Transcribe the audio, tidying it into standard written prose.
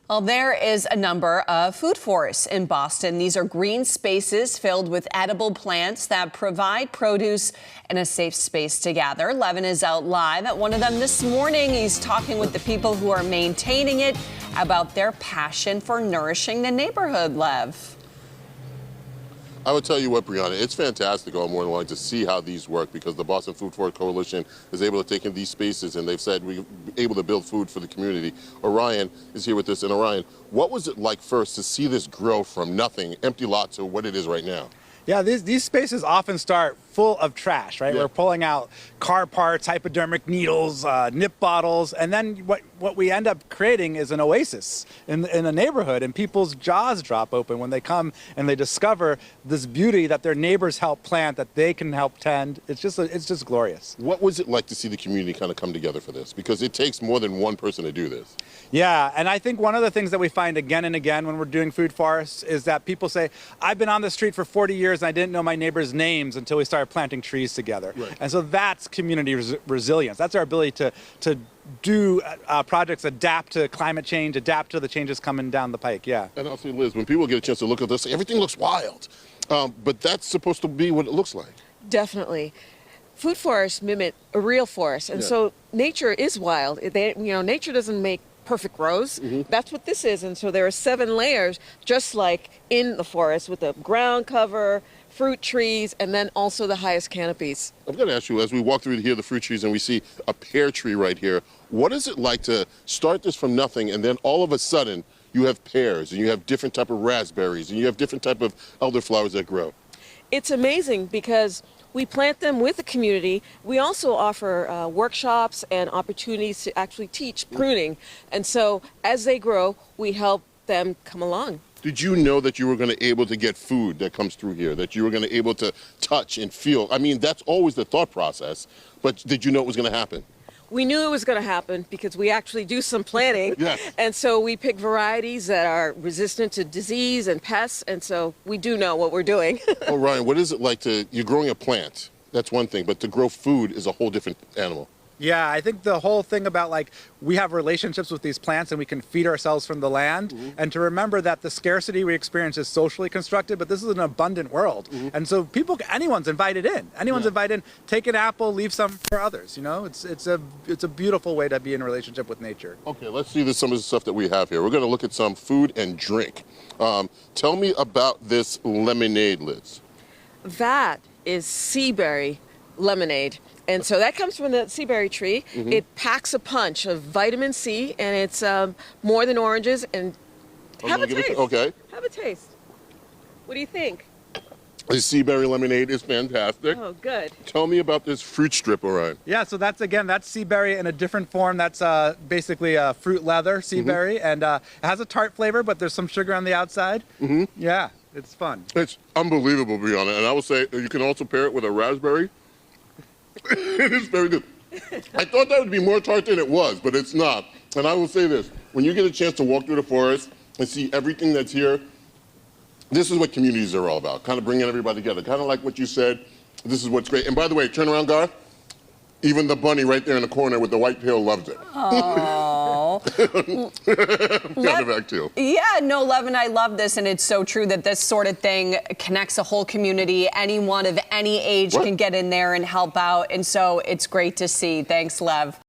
Well, there is a number of food forests in Boston. These are green spaces filled with edible plants that provide produce and a safe space to gather. Levin is out live at one of them this morning. He's talking with the people who are maintaining it about their passion for nourishing the neighborhood, Lev. I would tell you what, Brianna, it's fantastic all morning long to see how these work, because the Boston Food Forest Coalition is able to take in these spaces, and they've said we're able to build food for the community. Orion is here with us. And Orion, what was it like first to see this grow from nothing, empty lot, to what it is right now? Yeah, these spaces often start full of trash, right? Yeah. We're pulling out car parts, hypodermic needles, nip bottles, and then what we end up creating is an oasis in a neighborhood, and people's jaws drop open when they come and they discover this beauty that their neighbors help plant, that they can help tend. It's just glorious. What was it like to see the community kind of come together for this? Because it takes more than one person to do this. Yeah, and I think one of the things that we find again and again when we're doing food forests is that people say, I've been on the street for 40 years and I didn't know my neighbors' names until we started planting trees together. Right. And so that's community resilience. That's our ability to do projects, adapt to climate change, adapt to the changes coming down the pike, yeah. And also, Liz, when people get a chance to look at this, everything looks wild. But that's supposed to be what it looks like. Definitely. Food forests mimic a real forest, and so nature is wild. Nature doesn't make perfect rows. That's what this is, and so there are 7 layers, just like in the forest, with the ground cover, fruit trees, and then also the highest canopies. I've got to ask you, as we walk through here, the fruit trees, and we see a pear tree right here, what is it like to start this from nothing, and then all of a sudden you have pears, and you have different type of raspberries, and you have different type of elderflowers that grow? It's amazing because we plant them with the community. We also offer workshops and opportunities to actually teach pruning. And so as they grow, we help them come along. Did you know that you were going to able to get food that comes through here, that you were going to able to touch and feel? I mean, that's always the thought process, but did you know it was going to happen? We knew it was going to happen because we actually do some planting. Yes. And so we pick varieties that are resistant to disease and pests, and so we do know what we're doing. Oh, Ryan, what is it like you're growing a plant? That's one thing, but to grow food is a whole different animal. Yeah, I think the whole thing about we have relationships with these plants and we can feed ourselves from the land, and to remember that the scarcity we experience is socially constructed, but this is an abundant world. And so anyone's invited in. Anyone's invited in. Take an apple, leave some for others, you know? It's a beautiful way to be in a relationship with nature. Okay, let's see some of the stuff that we have here. We're going to look at some food and drink. Tell me about this lemonade, Liz. That is sea berry lemonade. And so that comes from the sea berry tree. It packs a punch of vitamin C, and it's more than oranges. And have a taste. Okay. Have a taste. What do you think? The sea berry lemonade is fantastic. Oh, good. Tell me about this fruit strip, Orion. Yeah, so that's sea berry in a different form. That's basically fruit leather, sea berry, and it has a tart flavor, but there's some sugar on the outside. Yeah, it's fun. It's unbelievable, Brianna. And I will say you can also pair it with a raspberry. It is very good. I thought that would be more tart than it was, but it's not. And I will say this, when you get a chance to walk through the forest and see everything that's here, this is what communities are all about, kind of bringing everybody together. Kind of like what you said, this is what's great. And by the way, turn around, Garth. Even the bunny right there in the corner with the white tail loves it. Oh. Back too. Yeah, no, Levin, I love this, and it's so true that this sort of thing connects a whole community. Anyone of any age can get in there and help out, and so it's great to see. Thanks, Lev.